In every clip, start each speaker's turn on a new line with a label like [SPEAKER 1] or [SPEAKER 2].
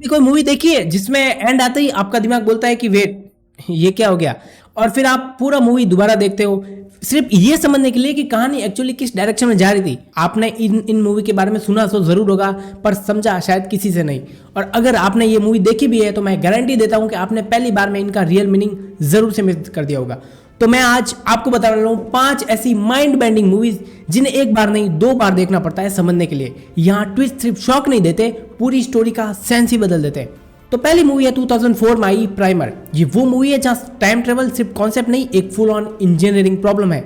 [SPEAKER 1] कोई मूवी देखी है जिसमें एंड आते ही आपका दिमाग बोलता है कि वेट, ये क्या हो गया, और फिर आप पूरा मूवी दोबारा देखते हो सिर्फ ये समझने के लिए कि कहानी एक्चुअली किस डायरेक्शन में जा रही थी। आपने इन मूवी के बारे में सुना तो जरूर होगा, पर समझा शायद किसी से नहीं। और अगर आपने ये मूवी देखी भी है तो मैं गारंटी देता हूं कि आपने पहली बार में इनका रियल मीनिंग जरूर से मिस कर दिया होगा। तो मैं आज आपको बता रहा हूँ 5 ऐसी माइंड बेंडिंग मूवीज जिन्हें एक बार नहीं 2 बार देखना पड़ता है समझने के लिए। यहाँ ट्विस्ट सिर्फ शॉक नहीं देते, पूरी स्टोरी का सेंस ही बदल देते हैं। तो पहली मूवी है 2004 में आई प्राइमर। ये वो मूवी है जहाँ टाइम ट्रेवल सिर्फ कॉन्सेप्ट नहीं, एक फुल ऑन इंजीनियरिंग प्रॉब्लम है।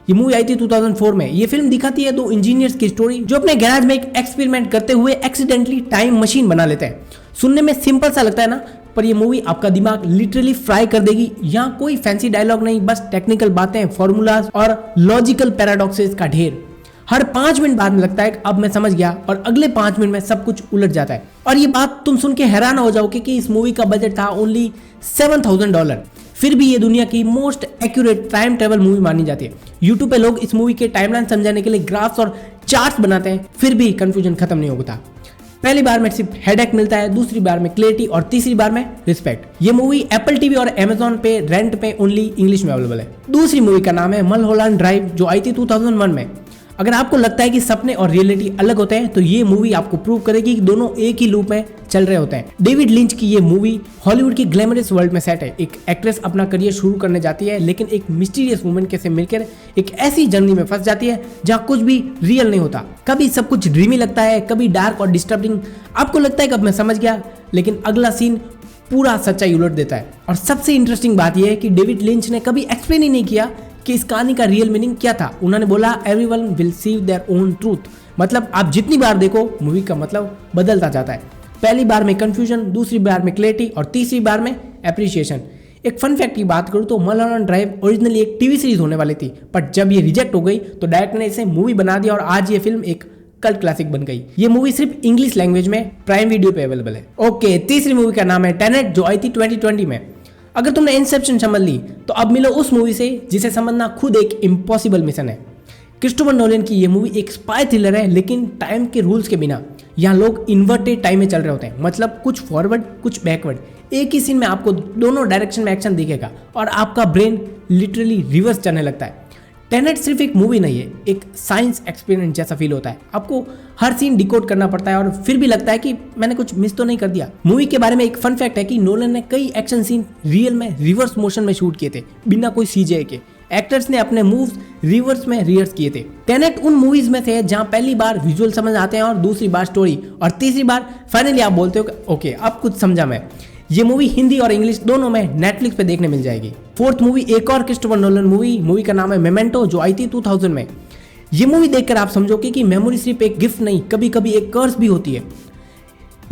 [SPEAKER 1] ये मूवी आई थी 2004 में। ये फिल्म दिखाती है 2 इंजीनियर्स की स्टोरी जो अपने गैराज में एक एक्सपेरिमेंट करते हुए एक्सीडेंटली टाइम मशीन बना लेते हैं। सुनने में सिंपल सा लगता है ना, पर ये मूवी आपका दिमाग लिटरली फ्राई कर देगी। यहाँ कोई फैंसी डायलॉग नहीं, बस टेक्निकल बातें, फॉर्मूलाज और लॉजिकल पैराडॉक्सेस का ढेर। हर 5 मिनट बाद में लगता है कि अब मैं समझ गया, और अगले 5 मिनट में सब कुछ उलट जाता है। और ये बात तुम सुन के हैरान हो जाओगे कि इस मूवी का बजट था ओनली $7,000। फिर भी ये दुनिया की most accurate time travel movie मानी जाती है। यूट्यूब पे लोग इस मूवी के टाइमलाइन समझाने के लिए ग्राफ्स और चार्ट्स बनाते हैं, फिर भी कंफ्यूजन खत्म नहीं होता। पहली बार में सिर्फ हेडेक मिलता है, दूसरी बार में क्लैरिटी और तीसरी बार में रिस्पेक्ट। ये मूवी एप्पल टीवी और अमेज़न पे रेंट पे ओनली इंग्लिश में अवेलेबल है। दूसरी मूवी का नाम है मलहोलैंड ड्राइव, जो आई थी 2001 में। अगर आपको लगता है कि सपने और रियलिटी अलग होते हैं तो ये मूवी आपको प्रूव करेगी कि दोनों एक ही लूप में चल रहे होते हैं। डेविड लिंच की ये मूवी हॉलीवुड की ग्लैमरस वर्ल्ड में सेट है। एक एक्ट्रेस अपना करियर शुरू करने जाती है, लेकिन एक मिस्टीरियस वुमन के से मिलकर एक ऐसी जर्नी में फंस जाती है जहाँ कुछ भी रियल नहीं होता। कभी सब कुछ ड्रीमी लगता है, कभी डार्क और डिस्टर्बिंग। आपको लगता है कि अब मैं समझ गया, लेकिन अगला सीन पूरा सच्चाई उलट देता है। और सबसे इंटरेस्टिंग बात यह है कि डेविड लिंच ने कभी एक्सप्लेन ही नहीं किया कि इस कहानी का रियल मीनिंग क्या था। उन्होंने बोला everyone will see their own truth. मतलब आप जितनी बार देखो मूवी का मतलब बदलता जाता है। पहली बार में कंफ्यूजन, दूसरी बार में क्लैरिटी और तीसरी बार में एप्रिसिएशन। एक फन फैक्ट की बात करूँ तो मलहोलैंड ड्राइव ओरिजिनली एक टीवी सीरीज होने वाली थी, बट जब ये रिजेक्ट हो गई तो डायरेक्टर ने इसे मूवी बना दिया और आज ये फिल्म एक कल्ट क्लासिक बन गई। ये मूवी सिर्फ इंग्लिश लैंग्वेज में प्राइम वीडियो पे अवेलेबल है। ओके, तीसरी मूवी का नाम है टेनेट, जो आई थी 2020 में। अगर तुमने इंसेप्शन समझ ली तो अब मिलो उस मूवी से जिसे समझना खुद एक इम्पॉसिबल मिशन है। क्रिस्टोफर नोलन की ये मूवी एक स्पाई थ्रिलर है, लेकिन टाइम के रूल्स के बिना। यहाँ लोग इन्वर्टेड टाइम में चल रहे होते हैं, मतलब कुछ फॉरवर्ड कुछ बैकवर्ड। एक ही सीन में आपको दोनों डायरेक्शन में एक्शन दिखेगा और आपका ब्रेन लिटरली रिवर्स चलने लगता है। टेनेट सिर्फ एक मूवी नहीं है, एक साइंस एक्सपेरिमेंट जैसा फील होता है। आपको हर सीन डिकोड करना पड़ता है और फिर भी लगता है कि मैंने कुछ मिस तो नहीं कर दिया। मूवी के बारे में एक फन फैक्ट है कि नोलन ने कई एक्शन सीन रियल में रिवर्स मोशन में शूट किए थे, बिना कोई सीजीआई के। एक्टर्स ने अपने मूव्स रिवर्स में रिहर्स किए थे। टेनेट उन मूवीज में से जहां पहली बार विजुअल समझ आते हैं और दूसरी बार स्टोरी, और तीसरी बार फाइनली आप बोलते हो कि ओके अब कुछ समझा मैं। ये मूवी हिंदी और इंग्लिश दोनों में नेटफ्लिक्स पे देखने मिल जाएगी। फोर्थ मूवी एक और क्रिस्टोफर नोलन मूवी का नाम है मेमेंटो, जो आई थी 2000 में। ये मूवी देखकर आप समझोगे कि मेमोरी सिर्फ एक गिफ्ट नहीं, कभी कभी एक कर्स भी होती है।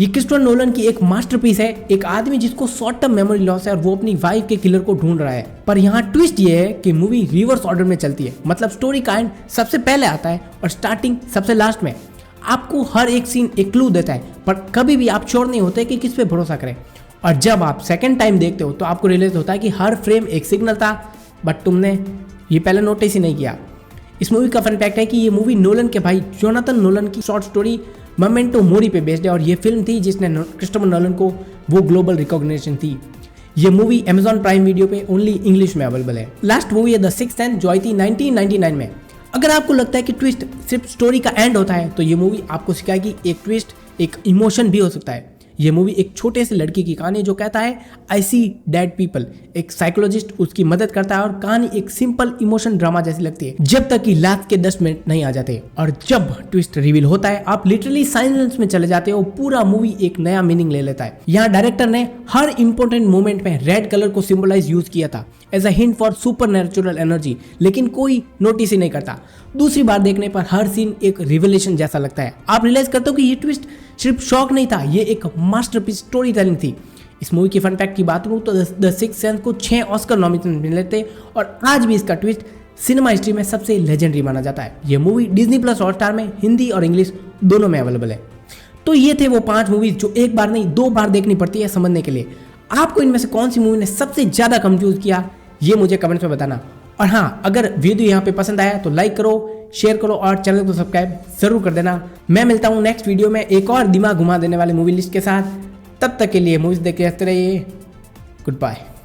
[SPEAKER 1] ये क्रिस्टोफर नोलन की एक मास्टरपीस है। एक आदमी जिसको शॉर्ट टर्म मेमोरी लॉस है और वो अपनी वाइफ के किलर को ढूंढ रहा है। पर यहाँ ट्विस्ट ये है कि मूवी रिवर्स ऑर्डर में चलती है, मतलब स्टोरी का एंड सबसे पहले आता है और स्टार्टिंग सबसे लास्ट में। आपको हर एक सीन एक क्लू देता है, पर कभी भी आप श्योर नहीं होते कि किस पे भरोसा करें। और जब आप सेकंड टाइम देखते हो तो आपको रियलाइज होता है कि हर फ्रेम एक सिग्नल था, बट तुमने ये पहले नोटिस ही नहीं किया। इस मूवी का फन फैक्ट है कि ये मूवी नोलन के भाई जोनाथन नोलन की शॉर्ट स्टोरी मोमेंटो मोरी पे बेस्ड है, और ये फिल्म थी जिसने क्रिस्टोफर नोलन को वो ग्लोबल रिकॉग्निशन थी। ये मूवी अमेज़न प्राइम वीडियो पे ओनली इंग्लिश में अवेलेबल है। लास्ट मूवी है द सिक्स्थ सेंस, जो आई थी 1999 में। अगर आपको लगता है कि ट्विस्ट सिर्फ स्टोरी का एंड होता है तो ये मूवी आपको सिखाएगी एक ट्विस्ट एक इमोशन भी हो सकता है। ये मूवी एक छोटे से लड़के की कहानी जो कहता है आई सी डेड पीपल। एक साइकोलॉजिस्ट उसकी मदद करता है और कहानी एक सिंपल इमोशन ड्रामा जैसी लगती है, जब तक कि लास्ट के 10 मिनट नहीं आ जाते। और जब ट्विस्ट रिवील होता है आप लिटरली साइलेंस में चले जाते हो। पूरा मूवी एक नया मीनिंग ले लेता है। यहाँ डायरेक्टर ने हर इंपॉर्टेंट मोमेंट में रेड कलर को सिंबलाइज यूज किया था as a hint for supernatural energy, लेकिन कोई नोटिस ही नहीं करता। दूसरी बार देखने पर हर सीन एक रिवलेशन जैसा लगता है। आप रियलाइज करते हो कि ये ट्विस्ट सिर्फ शॉक नहीं था, ये एक मास्टरपीस स्टोरी टेलिंग थी। इस मूवी की फन फैक्ट की बात करूँ तो द सिक्स्थ सेंस को 6 ऑस्कर नॉमिनेशन मिले थे, और आज भी इसका ट्विस्ट सिनेमा हिस्ट्री में सबसे लेजेंडरी माना जाता है। ये मूवी डिज्नी प्लस हॉटस्टार में हिंदी और इंग्लिश दोनों में अवेलेबल है। तो ये थे वो 5 मूवीज जो एक बार नहीं 2 बार देखनी पड़ती है समझने के लिए। आपको इनमें से कौन सी मूवी ने सबसे ज्यादा कंफ्यूज किया, ये मुझे कमेंट्स में बताना। और हाँ, अगर वीडियो यहाँ पे पसंद आया तो लाइक करो, शेयर करो और चैनल को सब्सक्राइब जरूर कर देना। मैं मिलता हूँ नेक्स्ट वीडियो में एक और दिमाग घुमा देने वाले मूवी लिस्ट के साथ। तब तक के लिए मूवीज देखते रहते रहिए। Good bye.